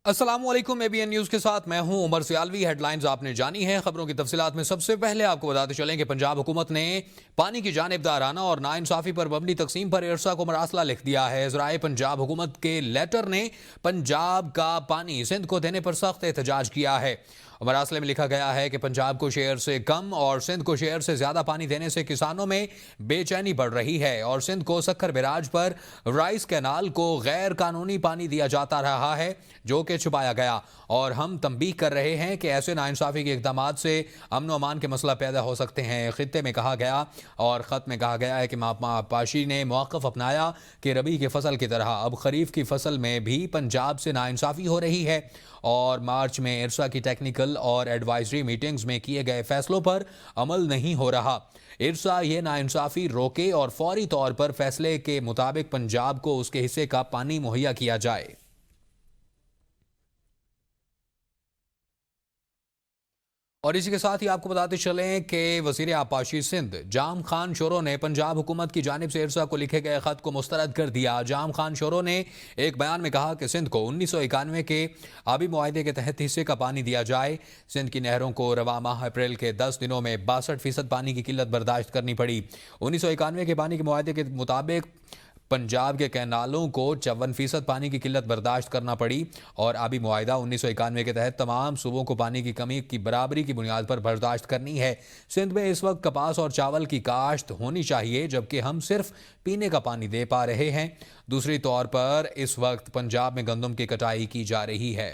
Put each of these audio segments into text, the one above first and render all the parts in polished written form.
السلام علیکم ABN news کے ساتھ میں ہوں عمر سیالوی۔ ہیڈ لائنز آپ نے جانی ہیں، خبروں کی تفصیلات میں سب سے پہلے آپ کو بتاتے چلیں کہ پنجاب حکومت نے پانی کی جانبدارانہ اور ناانصافی پر مبنی تقسیم پر ارسا کو مراسلہ لکھ دیا ہے۔ ذرائع پنجاب حکومت کے لیٹر نے پنجاب کا پانی سندھ کو دینے پر سخت احتجاج کیا ہے۔ مراسلے میں لکھا گیا ہے کہ پنجاب کو شیئر سے کم اور سندھ کو شیئر سے زیادہ پانی دینے سے کسانوں میں بے چینی بڑھ رہی ہے اور سندھ کو سکھر بیراج پر رائس کینال کو غیر قانونی پانی دیا جاتا رہا ہے جو کہ چھپایا گیا، اور ہم تنبیہ کر رہے ہیں کہ ایسے ناانصافی کے اقدامات سے امن و امان کے مسئلہ پیدا ہو سکتے ہیں۔ خطے میں کہا گیا اور خط میں کہا گیا ہے کہ محکمہ پاشی نے موقف اپنایا کہ ربیع کی فصل کی طرح اب خریف کی فصل میں بھی پنجاب سے ناانصافی ہو رہی ہے، اور مارچ میں ارسا کی ٹیکنیکل اور ایڈوائزری میٹنگز میں کیے گئے فیصلوں پر عمل نہیں ہو رہا۔ ارسا یہ ناانصافی روکے اور فوری طور پر فیصلے کے مطابق پنجاب کو اس کے حصے کا پانی مہیا کیا جائے۔ اور اسی کے ساتھ ہی آپ کو بتاتے چلیں کہ وزیر آبپاشی سندھ جام خان شورو نے پنجاب حکومت کی جانب سے ارسا کو لکھے گئے خط کو مسترد کر دیا۔ جام خان شورو نے ایک بیان میں کہا کہ سندھ کو 1991 کے آبی معاہدے کے تحت حصے کا پانی دیا جائے۔ سندھ کی نہروں کو رواں ماہ اپریل کے 10 دنوں میں 62% پانی کی قلت برداشت کرنی پڑی۔ 1991 کے پانی کے معاہدے کے مطابق پنجاب کے کینالوں کو 54% پانی کی قلت برداشت کرنا پڑی، اور آبی معاہدہ 1991 کے تحت تمام صوبوں کو پانی کی کمی کی برابری کی بنیاد پر برداشت کرنی ہے۔ سندھ میں اس وقت کپاس اور چاول کی کاشت ہونی چاہیے جبکہ ہم صرف پینے کا پانی دے پا رہے ہیں۔ دوسری طور پر اس وقت پنجاب میں گندم کی کٹائی کی جا رہی ہے۔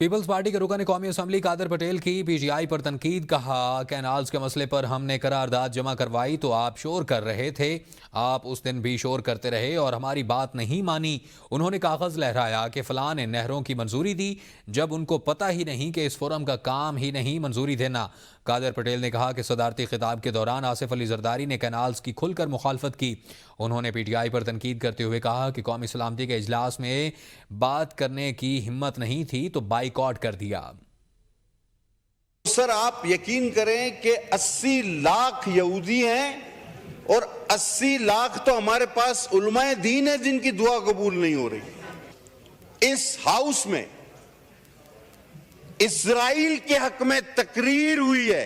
پیپلز پارٹی کے رکن قومی اسمبلی قادر پٹیل کی PTI پر تنقید، کہا کینالز کے مسئلے پر ہم نے قرارداد جمع کروائی تو آپ شور کر رہے تھے، آپ اس دن بھی شور کرتے رہے اور ہماری بات نہیں مانی۔ انہوں نے کاغذ لہرایا کہ فلاں نے نہروں کی منظوری دی جب ان کو پتہ ہی نہیں کہ اس فورم کا کام ہی نہیں منظوری دینا۔ قادر پٹیل نے کہا کہ صدارتی خطاب کے دوران آصف علی زرداری نے کینالز کی کھل کر مخالفت کی۔ انہوں نے PTI پر تنقید کرتے ہوئے کہا کہ قومی سلامتی کے اجلاس میں بات کرنے کی ہمت نہیں تھی تو بائیکاٹ کر دیا۔ سر آپ یقین کریں کہ 80 لاکھ یہودی ہیں اور 80 لاکھ تو ہمارے پاس علماء دین ہیں جن کی دعا قبول نہیں ہو رہی۔ اس ہاؤس میں اسرائیل کے حق میں تقریر ہوئی ہے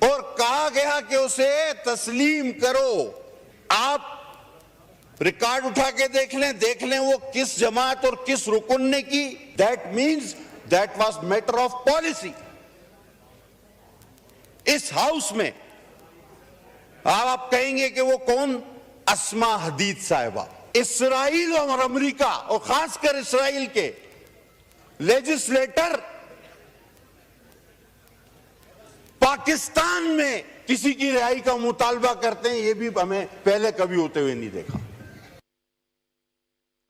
اور کہا گیا کہ اسے تسلیم کرو۔ آپ ریکارڈ اٹھا کے دیکھ لیں وہ کس جماعت اور کس رکن نے کی۔ That means that was matter of policy۔ اس ہاؤس میں آپ کہیں گے کہ وہ کون؟ اسما حدید صاحبہ۔ اسرائیل اور امریکہ اور خاص کر اسرائیل کے لیجسلیٹر پاکستان میں کسی کی رہائی کا مطالبہ کرتے ہیں، یہ بھی ہمیں پہلے کبھی ہوتے ہوئے نہیں دیکھا۔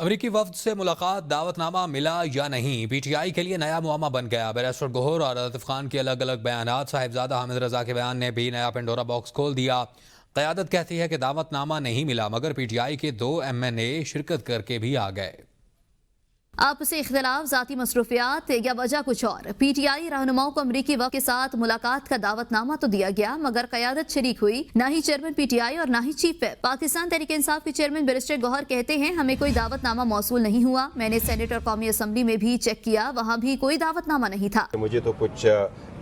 امریکی وفد سے ملاقات، دعوت نامہ ملا یا نہیں؟ PTI کے لیے نیا معمہ بن گیا۔ بیرسٹر گوہر اور عاطف خان کے الگ الگ بیانات، صاحبزادہ حامد رضا کے بیان نے بھی نیا پنڈورا باکس کھول دیا۔ قیادت کہتی ہے کہ دعوت نامہ نہیں ملا مگر PTI کے 2 MNA شرکت کر کے بھی آ گئے۔ آپسی اختلاف، ذاتی مصروفیات یا وجہ کچھ اور؟ PTI رہنماؤں کو امریکی وفد کے ساتھ ملاقات کا دعوت نامہ تو دیا گیا مگر قیادت شریک ہوئی نہ ہی چیئرمین PTI اور نہ ہی چیف ویب۔ پاکستان تحریک انصاف کے چیئرمین بیرسٹر گوہر کہتے ہیں ہمیں کوئی دعوت نامہ موصول نہیں ہوا۔ میں نے سینیٹ اور قومی اسمبلی میں بھی چیک کیا، وہاں بھی کوئی دعوت نامہ نہیں تھا۔ مجھے تو کچھ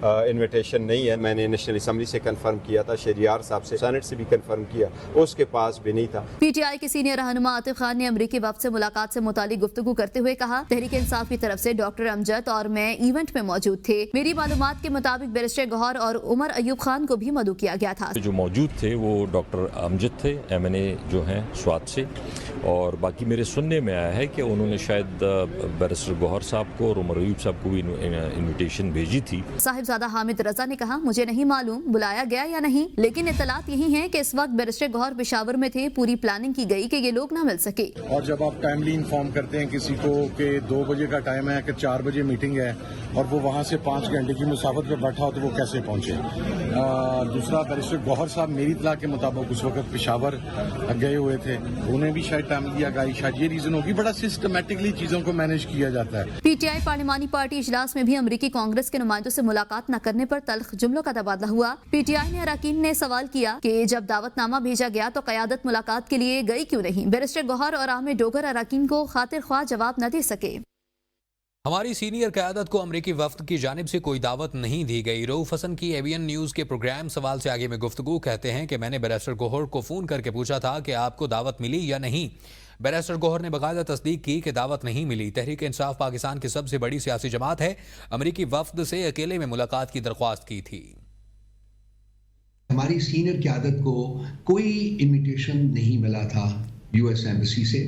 انویٹیشن نہیں ہے۔ میں نے نیشنل اسمبلی سے کنفرم کیا تھا، شہریار صاحب سے، سینٹ سے بھی کنفرم کیا، اس کے پاس بھی نہیں تھا۔ PTI کے سینئر رہنما عاطف خان نے امریکی وفد سے ملاقات سے متعلق گفتگو کرتے ہوئے کہا تحریک انصاف کی طرف سے ڈاکٹر امجد اور میں ایونٹ میں موجود تھے۔ میری معلومات کے مطابق بیرسٹر گوہر اور عمر ایوب خان کو بھی مدعو کیا گیا تھا۔ جو موجود تھے وہ ڈاکٹر امجد تھے، MNA جو ہیں سوات سے، اور باقی میرے سننے میں آیا ہے کہ انہوں نے شاید بیرسٹر گوہر صاحب کو اور عمر ایوب صاحب کو بھی انویٹیشن بھیجی تھی۔ صاحبزادہ حامد رضا نے کہا مجھے نہیں معلوم بلایا گیا یا نہیں، لیکن اطلاعات یہی ہیں کہ اس وقت بیرسٹر گوہر پشاور میں تھے، پوری پلاننگ کی گئی کہ یہ لوگ نہ مل سکے۔ اور جب آپ ٹائملی انفارم کرتے ہیں کسی کو کہ 2 بجے کا ٹائم ہے کہ 4 بجے میٹنگ ہے اور وہ وہاں سے 5 گھنٹے کی مسافت پہ بیٹھا ہو تو وہ کیسے پہنچے؟ دوسرا بیرسٹر گوہر صاحب میری اطلاع کے مطابق اس وقت پشاور گئے ہوئے تھے، انہیں بھی شاید ٹائم دیا گیا، شاید یہ ریزن ہوگی۔ بڑا سسٹمیٹکلی چیزوں کو مینیج کیا جاتا ہے۔ PTI پارلیمانی پارٹی اجلاس میں بھی امریکی کانگریس کے نمائندوں سے ملاقات मुलाकात न करने पर तल्ख जुमलों का तबादला हुआ। पीटीआई ने अरकान ने सवाल किया कि जब दावतनामा भेजा गया तो क़यादत मुलाकात के लिए गई क्यों नहीं। बैरिस्टर गौहर और आमिर डोगर अरकान को खातिर ख्वाह जवाब न दे सके। हमारी सीनियर क़यादत को अमरीकी वफ्द की जानिब से कोई दावत नहीं दी गई। रऊफ हसन की एबीएन न्यूज़ के प्रोग्राम सवाल से आगे में गुफ्तगू कहते हैं कि मैंने बैरिस्टर गौहर को फ़ोन करके पूछा था कि आपको दावत मिली या नहीं। बैरिस्टर गौहर ने बाकायदा तस्दीक की कि दावत नहीं मिली। तहरीक इंसाफ पाकिस्तान की सबसे बड़ी सियासी जमात है, अमरीकी वफ्द से अकेले में मुलाकात की दरख्वास्त की थी। हमारी सीनियर क़यादत को कोई इन्विटेशन नहीं मिला था यूएस एम्बेसी से।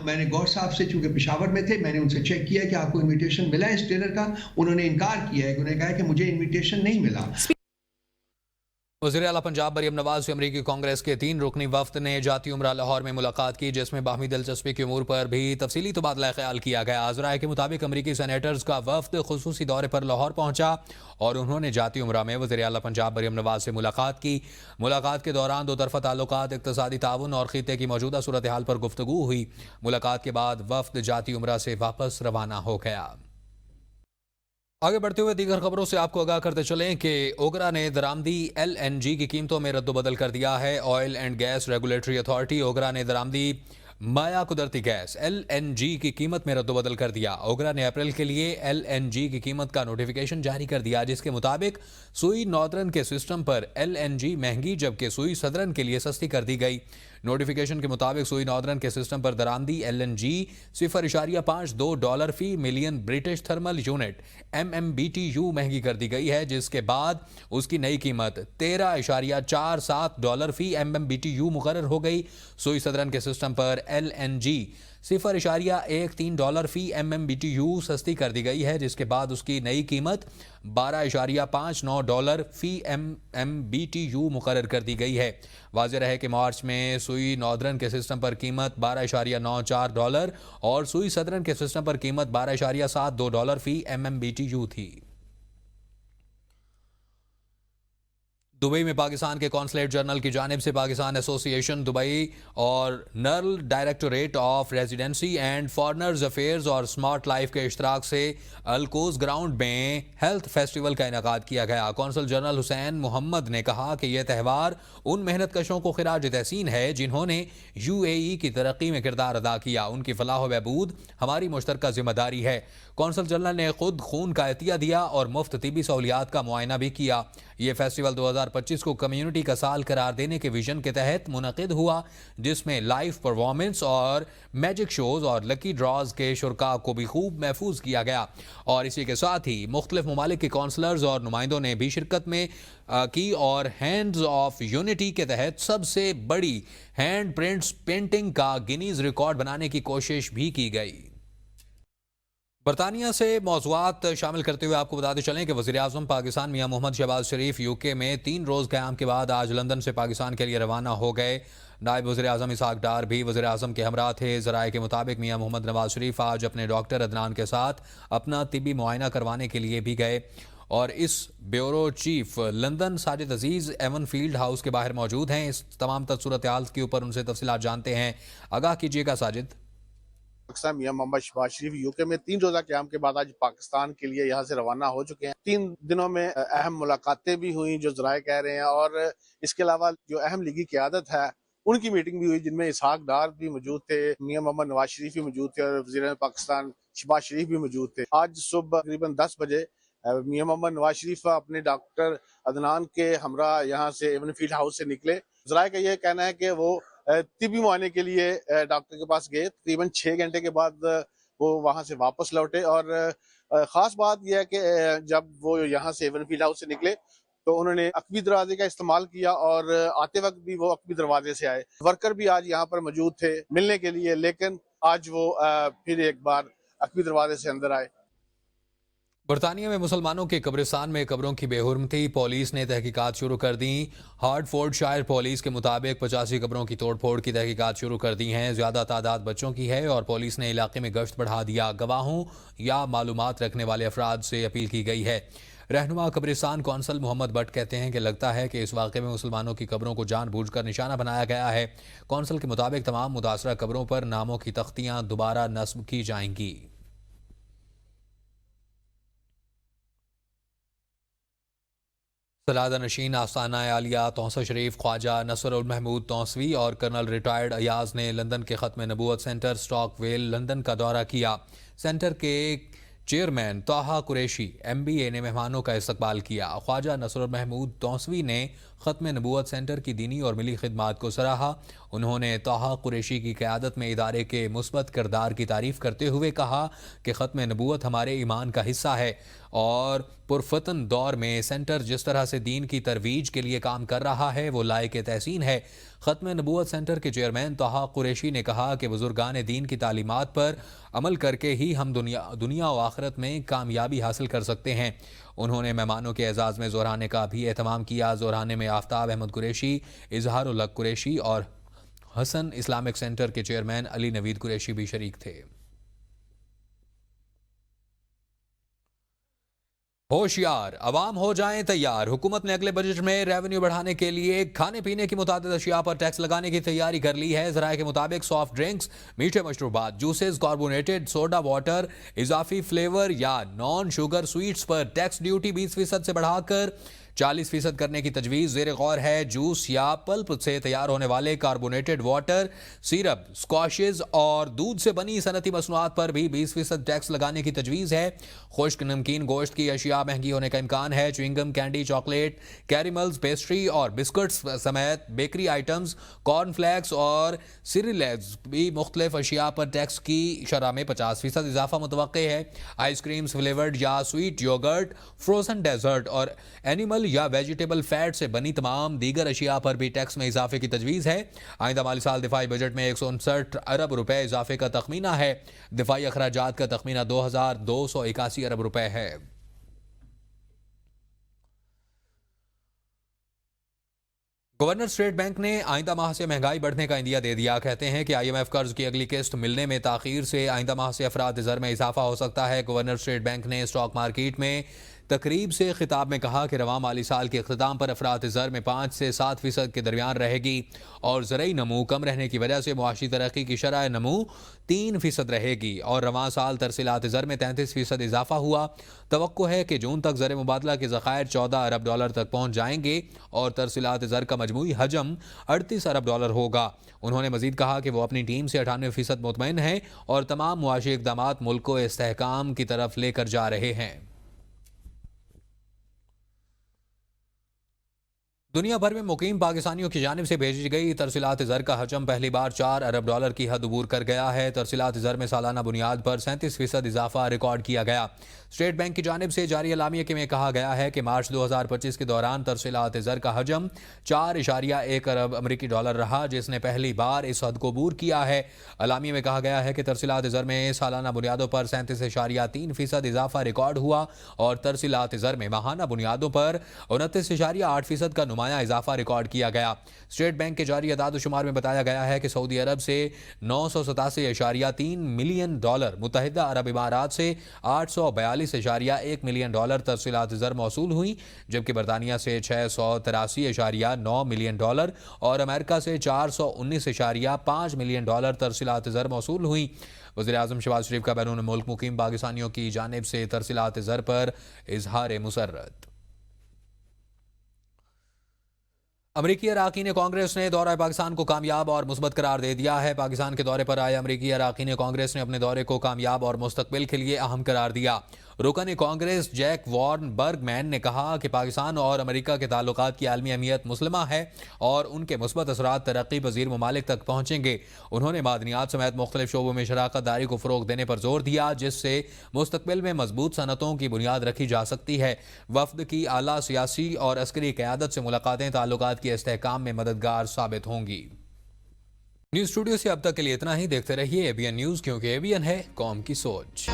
मैंने गौर साहब से, चूंकि पेशावर में थे, मैंने उनसे चेक किया कि आपको इन्विटेशन मिला है इस डिनर का। उन्होंने इनकार किया है, उन्होंने कहा कि मुझे इन्विटेशन नहीं मिला। वज़ीर आला पंजाब मरियम नवाज से अमरीकी कांग्रेस के 3 रुकनी वफ्द ने जाती उमरा लाहौर में मुलाकात की, जिसमें बाहमी दिलचस्पी के उमूर पर भी तफसीली तबादला ख्याल किया गया। आज़राए के मुताबिक अमरीकी सेनेटर्स का वफ्द खुसूसी दौरे पर लाहौर पहुंचा और उन्होंने जाती उमरा में वज़ीर आला पंजाब मरियम नवाज से मुलाकात की। मुलाकात के दौरान दो तरफ़ा ताल्लुकात, इक़्तिसादी ताउन और खित्ते की मौजूदा सूरत हाल पर गुफ्तगू हुई। मुलाकात के बाद वफ्द जाती उमरा से वापस रवाना हो गया। आगे बढ़ते हुए दीगर खबरों से आपको आगाह करते चलें कि ओगरा ने दरामदी LNG की कीमतों में रद्दबदल कर दिया है। Oil and gas regulatory authority OGRA ने दरामदी माया कुदरती गैस LNG की कीमत में रद्दबदल कर दिया। ओगरा ने अप्रैल के लिए LNG की कीमत का नोटिफिकेशन जारी कर दिया, जिसके मुताबिक सुई नॉर्दर्न के सिस्टम पर LNG महंगी जबकि सुई सदर्न के लिए सस्ती कर दी गई। नोटिफिकेशन के मुताबिक सुई नॉर्दर्न के सिस्टम पर दरामदी LNG $0.52 फी million British thermal unit MMBTU महंगी कर दी गई है, जिसके बाद उसकी नई कीमत $13.47 फी MMBTU मुकर्रर हो गई। सुई सदर्न के सिस्टम पर LNG $0.13 फी MMBTU सस्ती कर दी गई है, जिसके बाद उसकी नई कीमत $12.59 फी MMBTU मुकर्रर कर दी गई है। वाज़ेह रहे कि मार्च में सुई नॉर्दर्न के सिस्टम पर कीमत $12.94 और सुई सदर्न के सिस्टम पर कीमत $12.72 फी MMBTU थी। दुबई में पाकिस्तान के कॉन्सुलेट जनरल की जानिब से पाकिस्तान एसोसिएशन दुबई और general directorate of residency and foreigners affairs और स्मार्ट लाइफ के इश्तराक से अलकोज ग्राउंड में हेल्थ फेस्टिवल का इनेकाद किया गया। कौंसल जनरल हुसैन मोहम्मद ने कहा कि यह त्यौहार उन मेहनत कशों को खिराज तहसीन है जिन्होंने UAE की तरक्की में किरदार अदा किया। उनकी फलाह बहबूद हमारी मुश्तरका जिम्मेदारी है। कौंसल जनरल ने खुद खून का अतिया दिया और मुफ्त तिबी सहूलियात का मुआयना भी किया। ये फेस्टिवल 2025 को कम्युनिटी का साल करार देने के विजन के तहत मुनक़िद हुआ, जिसमें लाइव परफॉर्मेंस और मैजिक शोज और लकी ड्रॉज के शुरका को भी खूब महफूज किया गया। और इसी के साथ ही मुख्तलिफ ममालिक के काउंसलर्स और नुमाइंदों ने भी शिरकत में की और हैंड्स ऑफ यूनिटी के तहत सबसे बड़ी हैंड प्रिंट्स पेंटिंग का गिनीज रिकॉर्ड बनाने की कोशिश भी की गई। बरतानिया से मौज़ूआत शामिल करते हुए आपको बताते चलें कि वज़ीर आज़म पाकिस्तान मियां मोहम्मद शहबाज शरीफ UK में 3 रोज़ क़याम के बाद आज लंदन से पाकिस्तान के लिए रवाना हो गए। नायब वज़ीर आज़म इसहाक़ डार भी वज़ीर आज़म के हमरा थे। ज़राए के मुताबिक मियां मोहम्मद नवाज शरीफ आज अपने डॉक्टर अदनान के साथ अपना तिबी मुआयना करवाने के लिए भी गए और इस ब्यूरो चीफ लंदन साजिद अजीज़ एवन फील्ड हाउस के बाहर मौजूद हैं। इस तमाम सूरत हाल के ऊपर उनसे तफसीलात जानते हैं। आगाह कीजिएगा साजिद। पाकिस्तान मियां मोहम्मद शहबाज शरीफ UK में 3 रोजा क़याम के बाद आज पाकिस्तान के लिए यहाँ से रवाना हो चुके हैं। 3 दिनों में अहम मुलाकातें भी हुई जो ज़राए कह रहे हैं, और इसके अलावा जो अहम लीगी क़यादत है उनकी मीटिंग भी हुई, जिनमें इसहाक़ डार भी मौजूद थे, मियां मोहम्मद नवाज शरीफ भी मौजूद थे और वज़ीर पाकिस्तान शहबाज शरीफ भी मौजूद थे। आज सुबह तकरीबन 10 बजे मियां मोहम्मद नवाज शरीफ अपने डॉक्टर अदनान के हमरा यहाँ से एवन फील्ड हाउस से निकले। ज़राए का यह कहना है कि वो तिबी मुआयने के लिए डॉक्टर के पास गए। तकरीबन 6 घंटे के बाद वो वहां से वापस लौटे और खास बात यह है कि जब वो यहाँ से एवन फील्ड हाउस से निकले तो उन्होंने अकबी दरवाजे का इस्तेमाल किया और आते वक्त भी वो अकबी दरवाजे से आए। वर्कर भी आज यहाँ पर मौजूद थे मिलने के लिए, लेकिन आज वो फिर एक बार अकबी दरवाजे से अंदर आए। बरतानिया में मुसलमानों के कब्रिस्तान में कब्रों की बेहुरमती, पुलिस ने तहकीकात शुरू कर दी। हार्टफोर्डशायर पुलिस के मुताबिक 85 कब्रों की तोड़फोड़ की तहकीकात शुरू कर दी हैं। ज़्यादा तादाद बच्चों की है और पुलिस ने इलाके में गश्त बढ़ा दिया। गवाहों या मालूमात रखने वाले अफराद से अपील की गई है। रहनुमा कब्रिस्तान कौंसल मोहम्मद बट कहते हैं कि लगता है कि इस वाक़े में मुसलमानों की कब्रों को जानबूझकर निशाना बनाया गया है। कौंसल के मुताबिक तमाम मुतासरा कब्रों पर नामों की तख्तियाँ दोबारा नस्ब की जाएंगी। सलादा नशीन आस्थाना आलिया तौसा शरीफ ख्वाजा नसरुल महमूद तौसवी और कर्नल रिटायर्ड अयाज ने लंदन के ख़त्म नबूवत सेंटर स्टॉकवेल लंदन का दौरा किया। सेंटर के चेयरमैन ताहा कुरैशी MBA ने मेहमानों का इस्तकबाल किया। ख्वाजा नसरुल महमूद तौसवी ने ख़त्म नबूवत सेंटर की दीनी और मिली खिदमात को सराहा। उन्होंने ताहा कुरैशी की क़यादत में इदारे के मुस्बत किरदार की तारीफ़ करते हुए कहा कि ख़त्म नबूवत हमारे ईमान का हिस्सा है और पुरफतन दौर में सेंटर जिस तरह से दीन की तरवीज के लिए काम कर रहा है वो लायक तहसीन है। ख़त्म नबूवत सेंटर के चेयरमैन ताहा कुरैशी ने कहा कि बुजुर्गान दीन की तालीमात पर अमल करके ही हम दुनिया और आखिरत में कामयाबी हासिल कर सकते हैं। उन्होंने मेहमानों के एजाज़ में ज़ोराने का भी एहतमाम किया। ज़ोराने में आफ्ताब अहमद कुरैशी, इजहारुल हक कुरैशी और हसन इस्लामिक सेंटर के चेयरमैन अली नवीद कुरैशी भी शरीक थे। होशियार, अवाम हो जाएं तैयार। हुकूमत ने अगले बजट में रेवेन्यू बढ़ाने के लिए खाने पीने की मुतादिद अशिया पर टैक्स लगाने की तैयारी कर ली है। ज़राए के मुताबिक सॉफ्ट ड्रिंक्स, मीठे मशरूबात, जूसेस, कार्बोनेटेड सोडा वाटर, इजाफी फ्लेवर या नॉन शुगर स्वीट्स पर टैक्स ड्यूटी 20% से बढ़ाकर 40% करने की तजवीज़ ज़ेर गौर है। जूस या पल्प से तैयार होने वाले कार्बोनेटेड वाटर, सिरप, स्क्वाशेज और दूध से बनी सनती मसनूआत पर भी 20% टैक्स लगाने की तजवीज़ है। खुश्क नमकीन गोश्त की अशिया महंगी होने का इम्कान है। च्युइंगम, कैंडी, चॉकलेट, कैरिमल्स, पेस्ट्री और बिस्कुट्स समेत बेकरी आइटम्स, कॉर्नफ्लैक्स और सीरियल्स भी मुख्तलिफ अशिया पर टैक्स की शरह में 50% इजाफा मुतवक्के है। आइसक्रीम्स, फ्लेवर्ड या स्वीट योगर्ट, फ्रोजन डेजर्ट और एनिमल या वेजिटेबल फैट से बनी तमाम दीगर अशिया पर भी टैक्स में इजाफे की तजवीज़ है। आइंदा माली साल दिफाई बजट में 159 अरब रुपए इजाफे का तखमीना है। दिफाई अखराजात का तखमीना 2281 अरब रुपए है। गवर्नर स्टेट बैंक ने आइंदा माह से महंगाई बढ़ने का इंदिया दे दिया। कहते हैं कि IMF कर्ज की अगली किस्त मिलने में ताखीर से आइंदा माह से अफराद ज़र में इजाफा हो सकता है। गवर्नर स्टेट बैंक ने स्टॉक मार्केट में तकरीब से खिताब में कहा कि रवां माली साल के अख्ताम पर अफराद ज़र में 5 से 7% के दरमियान रहेगी और ज़रई नमू कम रहने की वजह से मुआशी तरक्की की शरह नमू 3% रहेगी और रवां साल तरसीलात ज़र में 33% इजाफा हुआ। तवक्को है कि जून तक ज़र मुबादला के ज़खायर $14 अरब तक पहुँच जाएंगे और तरसीलात ज़र का मजमूई हजम $38 अरब होगा। उन्होंने मजीद कहा कि वो अपनी टीम से 98% मुतमईन हैं और तमाम मुआशी इक़दामात मुल्क को इस्तेहकाम की तरफ लेकर जा रहे हैं। दुनिया भर में मुकीम पाकिस्तानियों की जानिब से भेजी गई तरसीलात ज़र का हजम पहली बार $4 अरब की हद अबूर कर गया है। तरसीलात ज़र में सालाना बुनियाद पर 37% इजाफा रिकॉर्ड किया गया। स्टेट बैंक की जानिब से जारी अलामिया में कहा गया है कि मार्च 2025 के दौरान तरसीलात ज़र का हजम $4.1 अरब अमरीकी डॉलर रहा, जिसने पहली बार इस हद को अबूर किया है। अलामिया में कहा गया है कि तरसीलात ज़र में सालाना बुनियादों पर 37.3% इजाफा रिकॉर्ड हुआ और तरसीलात ज़र में माहाना बुनियादों पर 29.8% का नुमाया इजाफा रिकॉर्ड किया गया। स्टेट बैंक के जारी अदाद शुमार में बताया गया है कि सऊदी अरब से $987.3 मिलियन, मुत्तहिदा अरब इमारात से $842.1 मिलियन तरसीलात ज़र मौसूल हुई, जबकि बरतानिया से $683.9 मिलियन और अमेरिका से $419.5 मिलियन तरसीलात ज़र मौसूल हुई। वज़ीर-ए-आज़म शहबाज शरीफ का बैरून मुल्क मुकीम पाकिस्तानियों की जानिब से तरसीलात ज़र पर इजहार मुसर्रत। अमरीकी अराकीन कांग्रेस ने दौरा पाकिस्तान को कामयाब और मुस्बत करार दे दिया है। पाकिस्तान के दौरे पर आए अमरीकी अराकीन कांग्रेस ने अपने दौरे को कामयाब और मुस्तकबिल के लिए अहम करार दिया। रुकन कांग्रेस जैक वॉर्न बर्गमैन ने कहा कि पाकिस्तान और अमेरिका के ताल्लुकात की आलमी अहमियत मुस्लिमा है और उनके मुस्बत असरात तरक्की पजीर ममालिक तक पहुँचेंगे। उन्होंने मादनियात समेत मुख्तलिफ शोबों में शराकत दारी को फ़रोग देने पर जोर दिया, जिससे मुस्तकबिल में मजबूत सनतों की बुनियाद रखी जा सकती है। वफद की आला सियासी और अस्करी क़यादत से मुलाकातें ताल्लुकात के इस्तेहकाम में मददगार साबित होंगी। न्यूज़ स्टूडियो से अब तक के लिए इतना ही। देखते रहिए ABN न्यूज़, क्योंकि ABN है कौम की सोच।